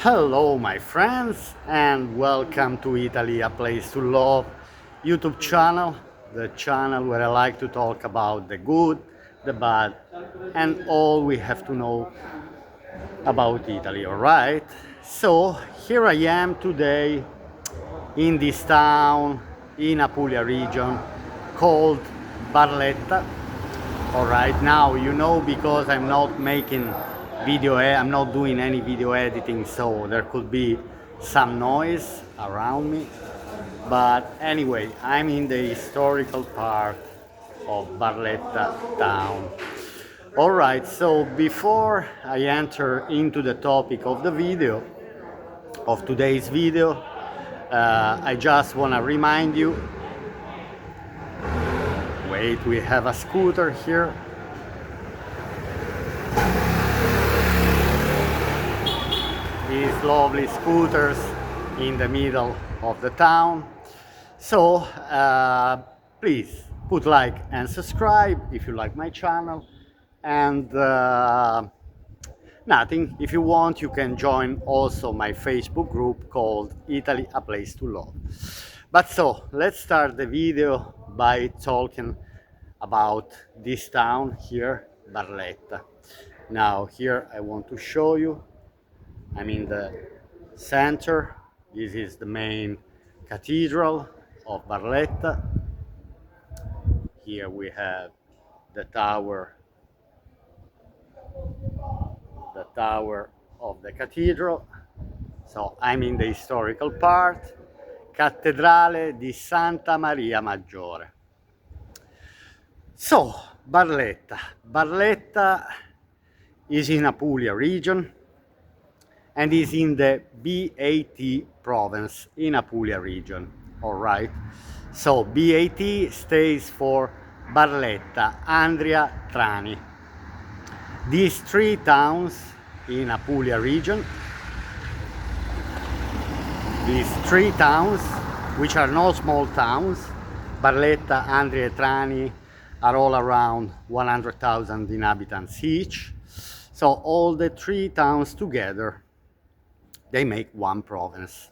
Hello my friends and welcome to Italy, a place to love YouTube channel, the channel where I like to talk about the good, the bad and all we have to know about Italy, alright? So here I am today in this town in Apulia region called Barletta. Alright, now you know because I'm not making I'm not doing any video editing, so there could be some noise around me. But anyway, I'm in the historical part of Barletta town. Alright, so before I enter into the topic of the video, of today's video, I just want to remind you, wait, we have a scooter here. These lovely scooters in the middle of the town. So please put like and subscribe if you like my channel, and nothing, if you want you can join also my Facebook group called Italy, a place to love. But so let's start the video by talking about this town here, Barletta. Now here I want to show you, I'm in the center. This is the main cathedral of Barletta. Here we have the tower of the cathedral. So I'm in the historical part, Cattedrale di Santa Maria Maggiore. So Barletta is in Apulia region and is in the BAT province in Apulia region. All right, so BAT stays for Barletta, Andria, Trani. These three towns in Apulia region, these three towns, which are no small towns, Barletta, Andria, Trani, are all around 100,000 inhabitants each. So all the three towns together, they make one province.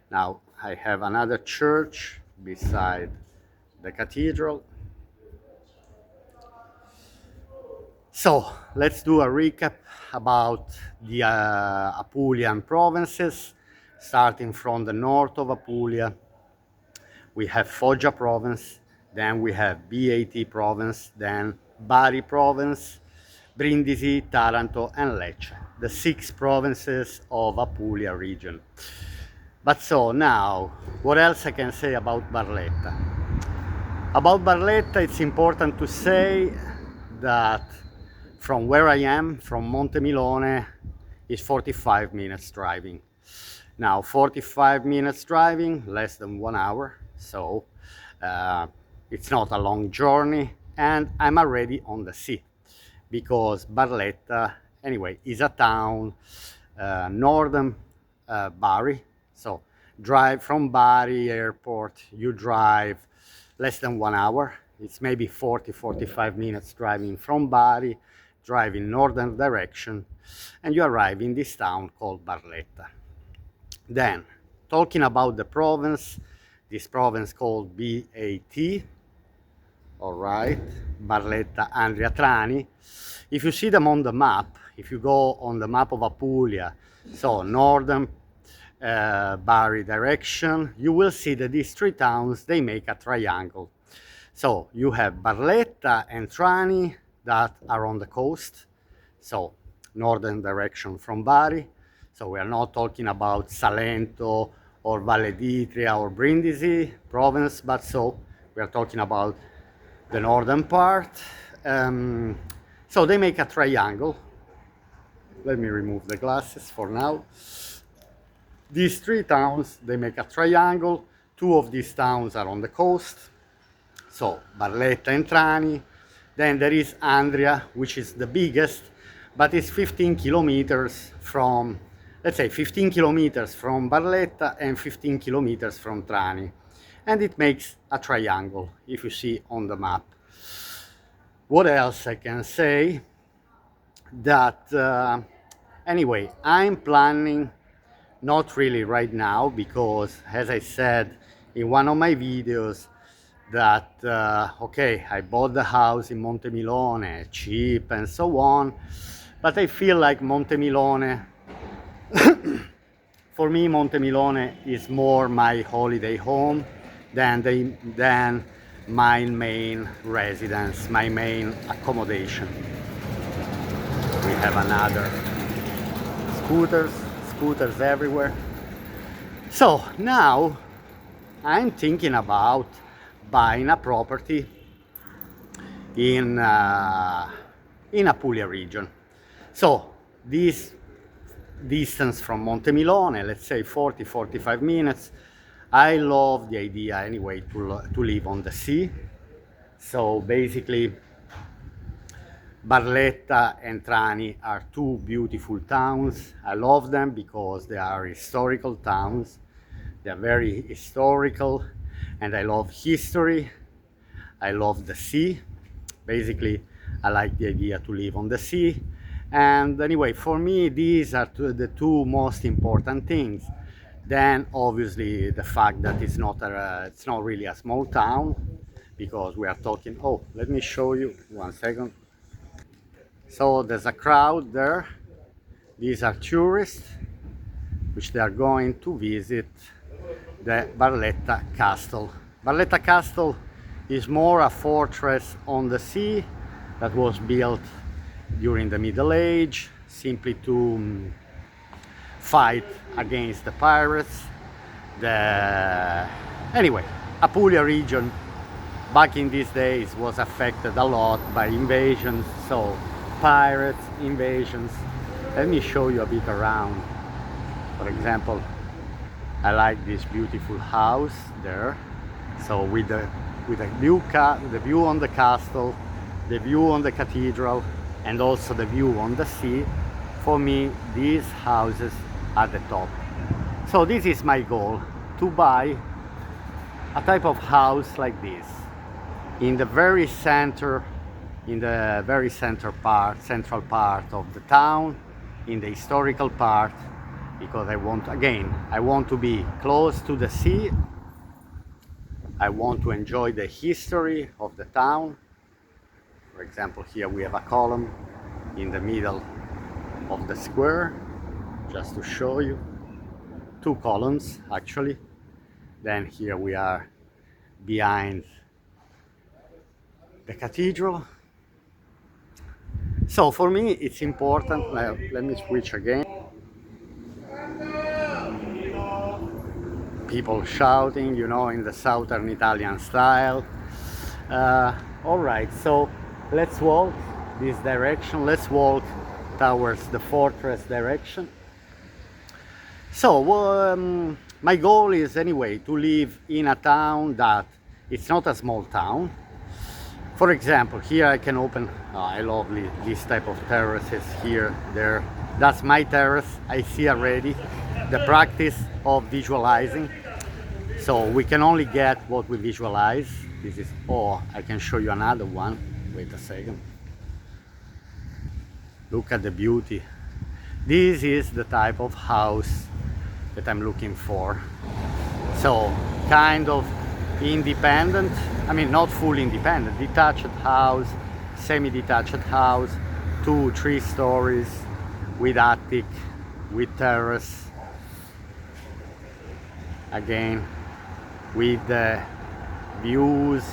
Now I have another church beside the cathedral. So let's do a recap about the Apulian provinces. Starting from the north of Apulia, we have Foggia province, then we have BAT province, then Bari province, Brindisi, Taranto and Lecce, the 6 provinces of Apulia region. But so now, what else I can say about Barletta? About Barletta, it's important to say that from where I am, from Montemilone, is 45 minutes driving. Now 45 minutes driving, less than 1 hour, so it's not a long journey, and I'm already on the sea because Barletta anyway is a town northern Bari. So drive from Bari airport, you drive less than 1 hour. It's maybe 40-45 minutes driving from Bari, driving northern direction, and you arrive in this town called Barletta. Then, talking about the province, this province called BAT, all right, Barletta, Andria, Trani. If you see them on the map, if you go on the map of Apulia, so northern Bari direction, you will see that these three towns, they make a triangle. So you have Barletta and Trani that are on the coast, so northern direction from Bari. So we are not talking about Salento or Valle d'Itria or Brindisi province, but so we are talking about the northern part. So they make a triangle. Let me remove the glasses for now. These three towns, they make a triangle. 2 of these towns are on the coast, so Barletta and Trani. Then there is Andria, which is the biggest, but it's 15 kilometers from, let's say 15 kilometers from Barletta and 15 kilometers from Trani. And it makes a triangle, if you see on the map. What else I can say? That anyway, I'm planning Not really right now, because as I said in one of my videos, that okay, I bought the house in Montemilone, cheap and so on, but I feel like Montemilone, for me, Montemilone is more my holiday home than my main residence, my main accommodation. We have another scooters everywhere. So now I'm thinking about buying a property in Apulia region. So this distance from Montemilone, let's say 40-45 minutes. I love the idea anyway to live on the sea. So basically, Barletta and Trani are two beautiful towns. I love them because they are historical towns. They are very historical, and I love history. I love the sea. Basically, I like the idea to live on the sea. And anyway, for me, these are the two most important things. Then obviously the fact that it's not really a small town, because we are talking, oh, let me show you, 1 second. So there's a crowd there. These are tourists, which they are going to visit the Barletta Castle. Barletta Castle is more a fortress on the sea that was built during the Middle Age, simply to fight against the pirates. Anyway, Apulia region back in these days was affected a lot by invasions, so pirates, invasions. Let me show you a bit around. For example, I like this beautiful house there. So with the view on the castle, the view on the cathedral, and also the view on the sea, for me these houses are the top. So this is my goal, to buy a type of house like this in the very center, central part of the town, in the historical part, because I want to be close to the sea. I want to enjoy the history of the town. For example, here we have a column in the middle of the square, just to show you. Two columns, actually. Then here we are behind the cathedral. So for me, it's important. Let me switch again. People shouting, in the southern Italian style. All right, so let's walk this direction. Let's walk towards the fortress direction. So my goal is anyway to live in a town that it's not a small town. For example, here I can open, I love this type of terraces here, there. That's my terrace. I see already the practice of visualizing. So we can only get what we visualize. This is, I can show you another one. Wait a second. Look at the beauty. This is the type of house that I'm looking for. So kind of independent, I mean not full independent, detached house, semi-detached house, 2-3 stories, with attic, with terrace, again with the views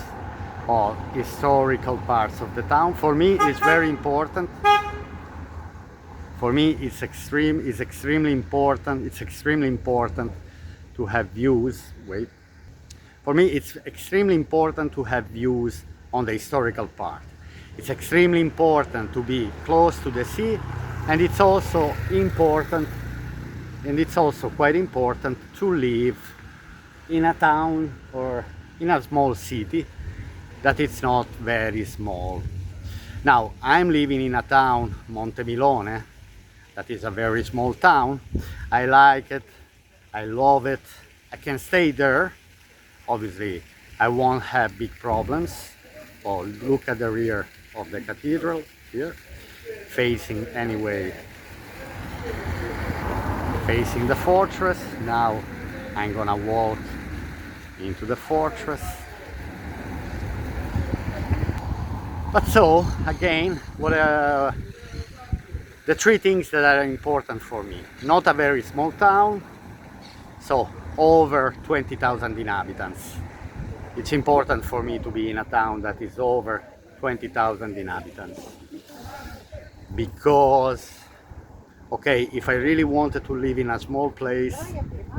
of historical parts of the town. For me it's very important. For me it's extremely important to have views. Wait. For me, it's extremely important to have views on the historical part. It's extremely important to be close to the sea, and it's also quite important to live in a town or in a small city that it's not very small. Now, I'm living in a town, Montemilone, that is a very small town. I like it, I love it, I can stay there. Obviously, I won't have big problems. Look at the rear of the cathedral here, facing facing the fortress. Now I'm gonna walk into the fortress. But so, again, the three things that are important for me. Not a very small town, so over 20,000 inhabitants. It's important for me to be in a town that is over 20,000 inhabitants. Because, okay, if I really wanted to live in a small place,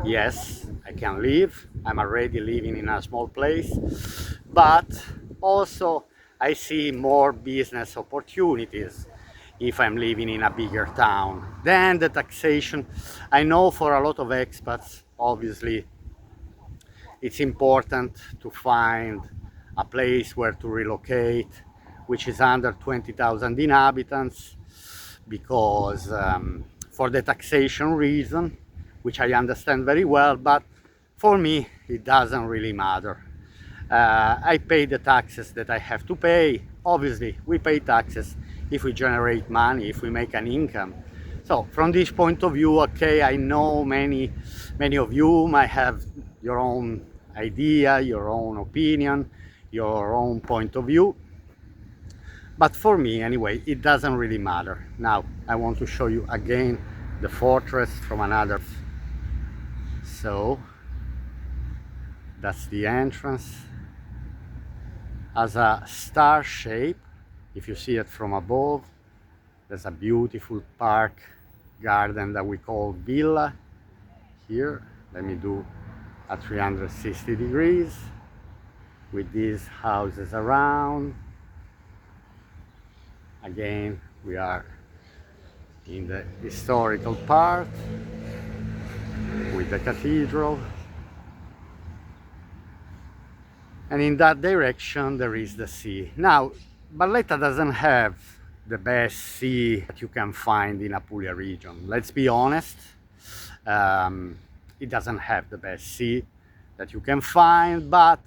yes, I can live. I'm already living in a small place. But also, I see more business opportunities if I'm living in a bigger town. Then the taxation, I know for a lot of expats, obviously, it's important to find a place where to relocate, which is under 20,000 inhabitants, because for the taxation reason, which I understand very well, but for me, it doesn't really matter. I pay the taxes that I have to pay. Obviously, we pay taxes if we generate money, if we make an income. So from this point of view, okay, I know many of you might have your own idea, your own opinion, your own point of view. But for me, anyway, it doesn't really matter. Now, I want to show you again the fortress from another. So, that's the entrance. Has a star shape. If you see it from above, there's a beautiful park garden that we call villa here. Let me do a 360 degrees with these houses around. Again, we are in the historical part with the cathedral. And in that direction there is the sea. Now, Barletta doesn't have the best sea that you can find in Apulia region. Let's be honest, it doesn't have the best sea that you can find, but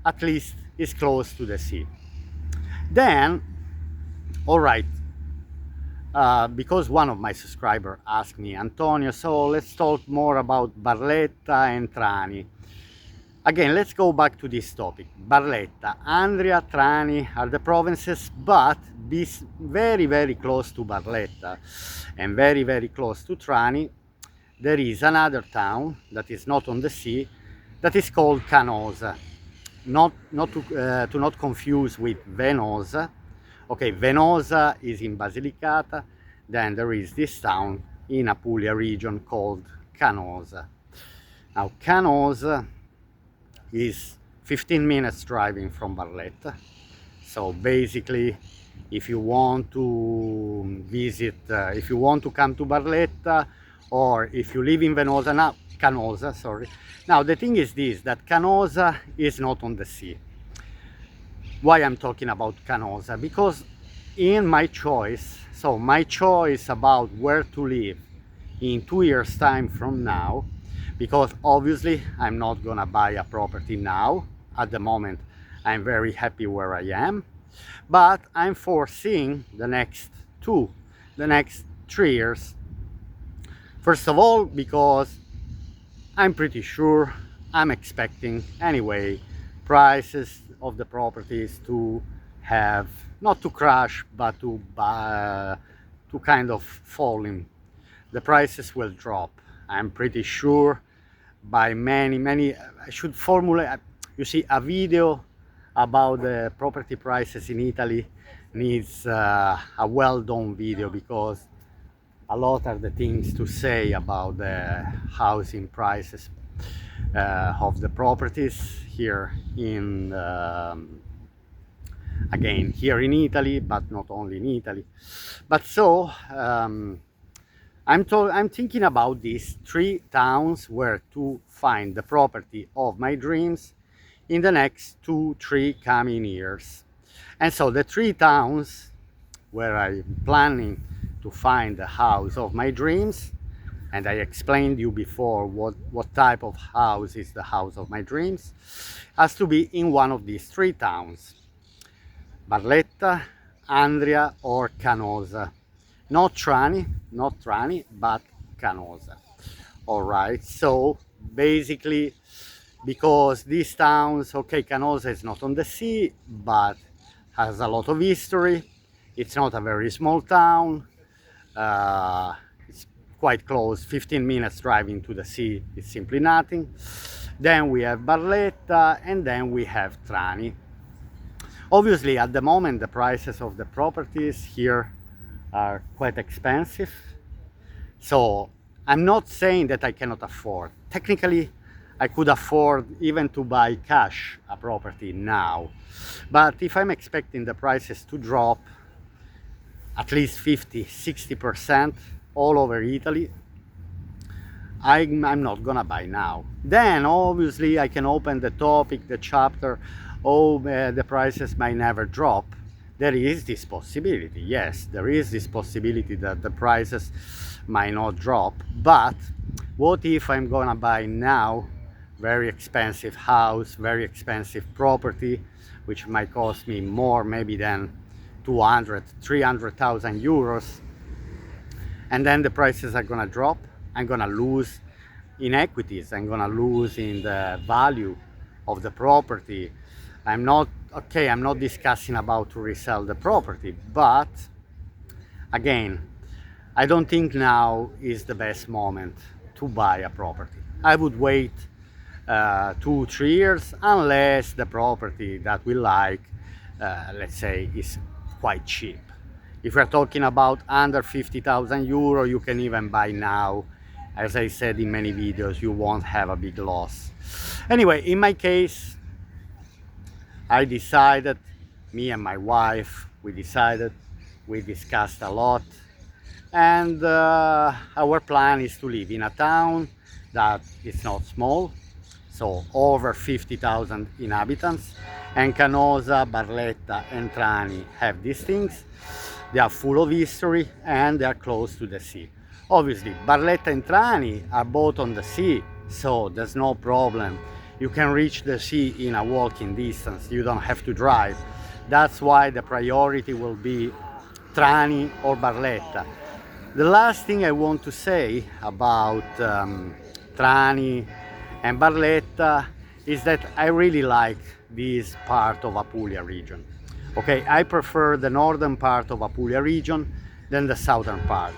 at least it's close to the sea. Then, all right, because one of my subscribers asked me, Antonio, so let's talk more about Barletta and Trani. Again, let's go back to this topic. Barletta, Andria, Trani are the provinces, but this very close to Barletta and very close to Trani, there is another town that is not on the sea, that is called Canosa. Not to not confuse with Venosa. Okay, Venosa is in Basilicata, then there is this town in Apulia region called Canosa. Now, Canosa is 15 minutes driving from Barletta. So basically, if you want to visit, if you want to come to Barletta, or if you live in Venosa now, Canosa, sorry. Now the thing is this, that Canosa is not on the sea. Why I'm talking about Canosa? Because in my choice, so my choice about where to live in 2 years time from now, because obviously I'm not gonna buy a property now. At the moment, I'm very happy where I am, but I'm foreseeing the next 3 years. First of all, because I'm pretty sure, I'm expecting anyway, prices of the properties to have, not to crash, but to kind of falling. The prices will drop. I'm pretty sure by many, I should formulate, you see, a video about the property prices in Italy needs a well-done video, because a lot are the things to say about the housing prices of the properties here in again here in Italy, but not only in Italy. But so I'm thinking about these 3 towns where to find the property of my dreams in the next 2-3 coming years. And so the 3 towns where I'm planning to find the house of my dreams, and I explained you before what type of house is the house of my dreams, has to be in one of these 3 towns: Barletta, Andria, or Canosa. Not Trani, but Canosa. All right, so basically, because these towns, okay, Canosa is not on the sea, but has a lot of history. It's not a very small town. It's quite close, 15 minutes driving to the sea is simply nothing. Then we have Barletta, and then we have Trani. Obviously, at the moment, the prices of the properties here are quite expensive. So I'm not saying that I cannot afford. Technically, I could afford even to buy cash a property now. But if I'm expecting the prices to drop at least 50, 60% all over Italy, I'm not gonna buy now. Then obviously I can open the topic, the chapter, oh, the prices might never drop. There is this possibility, yes, there is this possibility that the prices might not drop. But what if I'm gonna buy now very expensive house, very expensive property, which might cost me more maybe than 200, 300,000 euros, and then the prices are gonna drop? I'm gonna lose in equities, I'm gonna lose in the value of the property. I'm not discussing about to resell the property, but again, I don't think now is the best moment to buy a property. I would wait 2-3 years, unless the property that we like, let's say, is quite cheap. If we're talking about under 50,000 euro, you can even buy now. As I said in many videos, you won't have a big loss. Anyway, in my case, I decided, me and my wife, we discussed a lot, and our plan is to live in a town that is not small, so over 50,000 inhabitants, and Canosa, Barletta and Trani have these things. They are full of history and they are close to the sea. Obviously, Barletta and Trani are both on the sea, so there's no problem. You can reach the sea in a walking distance, you don't have to drive. That's why the priority will be Trani or Barletta. The last thing I want to say about Trani and Barletta is that I really like this part of Apulia region. Okay, I prefer the northern part of Apulia region than the southern part.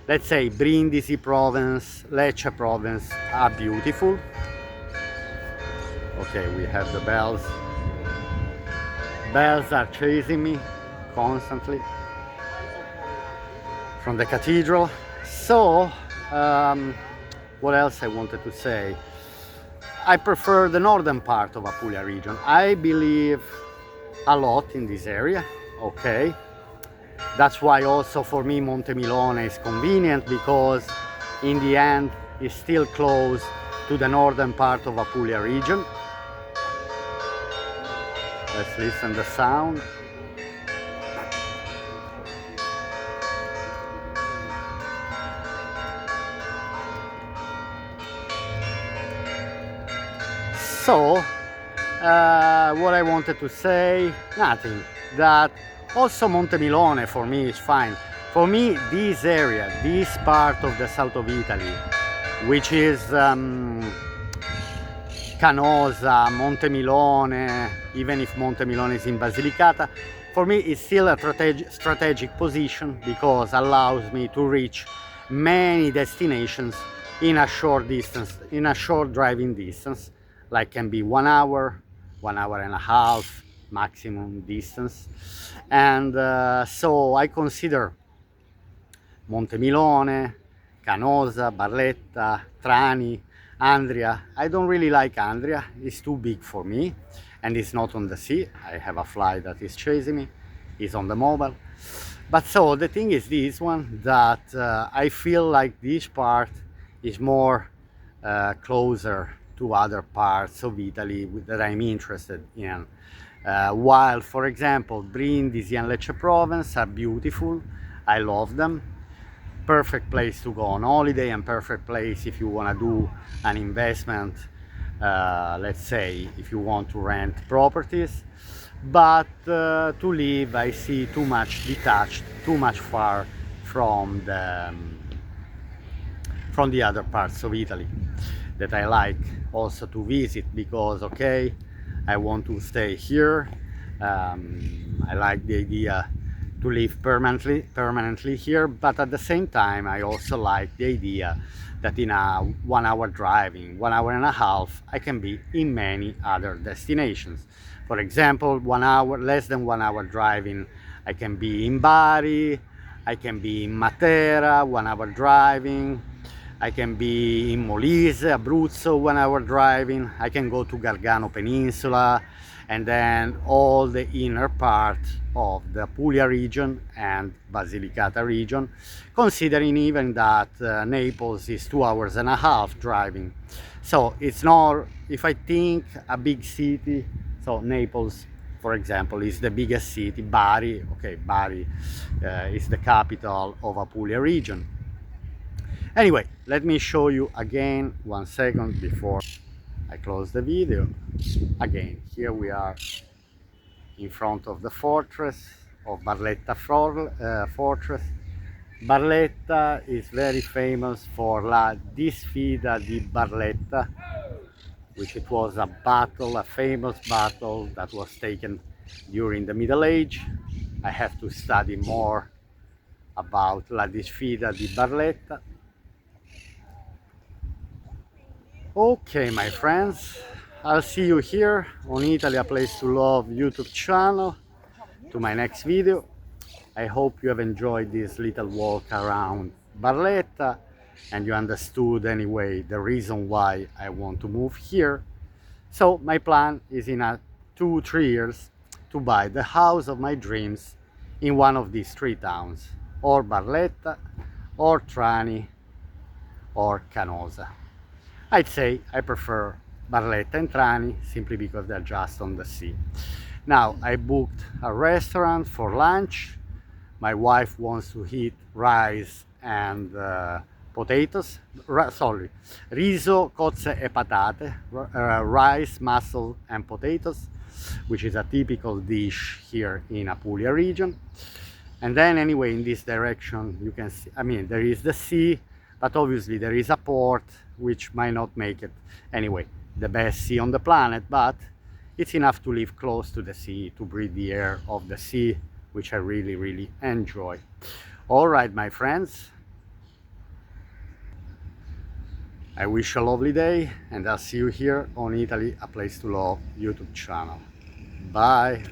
Let's say Brindisi province, Lecce province are beautiful. Okay, we have the bells. Bells are chasing me constantly from the cathedral. So, what else I wanted to say? I prefer the northern part of Apulia region. I believe a lot in this area, okay? That's why also for me Montemilone is convenient, because in the end it's still close to the northern part of Apulia region. Let's listen to the sound. So, what I wanted to say, nothing. That also Montemilone for me is fine. For me, this area, this part of the south of Italy, which is Canosa, Montemilone, even if Montemilone is in Basilicata, for me it's still a strategic position, because allows me to reach many destinations in a short distance, in a short driving distance, like can be 1 hour, 1 hour and a half maximum distance. And so I consider Montemilone, Canosa, Barletta, Trani, Andria. I don't really like Andria, it's too big for me and it's not on the sea. I have a fly that is chasing me, it's on the mobile. But so the thing is this one, that I feel like this part is more closer to other parts of Italy that I'm interested in. While, for example, Brindisi and Lecce province are beautiful, I love them. Perfect place to go on holiday and perfect place if you want to do an investment, let's say if you want to rent properties. But to live, I see too much detached, too much far from from the other parts of Italy that I like also to visit, because okay, I want to stay here. I like the idea to live permanently here, but at the same time I also like the idea that in a 1 hour driving, 1 hour and a half, I can be in many other destinations. For example, 1 hour, less than 1 hour driving, I can be in Bari, I can be in Matera, 1 hour driving, I can be in Molise, Abruzzo, 1 hour driving, I can go to Gargano Peninsula, and then all the inner part of the Apulia region and Basilicata region, considering even that Naples is 2 hours and a half driving. So it's not, if I think a big city, so Naples, for example, is the biggest city. Bari, okay, Bari is the capital of Apulia region. Anyway, let me show you again, 1 second before I close the video. Again, here we are in front of the fortress of Barletta fortress. Barletta is very famous for la disfida di Barletta, which it was a battle, a famous battle that was taken during the Middle Age. I have to study more about la disfida di Barletta. Okay, my friends, I'll see you here on Italy, a Place to Love YouTube channel to my next video. I hope you have enjoyed this little walk around Barletta and you understood anyway the reason why I want to move here. So my plan is in 2-3 years to buy the house of my dreams in one of these three towns, or Barletta, or Trani, or Canosa. I'd say I prefer Barletta and Trani simply because they're just on the sea. Now, I booked a restaurant for lunch. My wife wants to eat rice and potatoes. Riso, cozze e patate, rice, mussel and potatoes, which is a typical dish here in Apulia region. And then anyway, in this direction, you can see, I mean, there is the sea, but obviously there is a port, which might not make it, anyway, the best sea on the planet, but it's enough to live close to the sea, to breathe the air of the sea, which I really, really enjoy. All right, my friends, I wish you a lovely day, and I'll see you here on Italy, A Place to Love YouTube channel. Bye.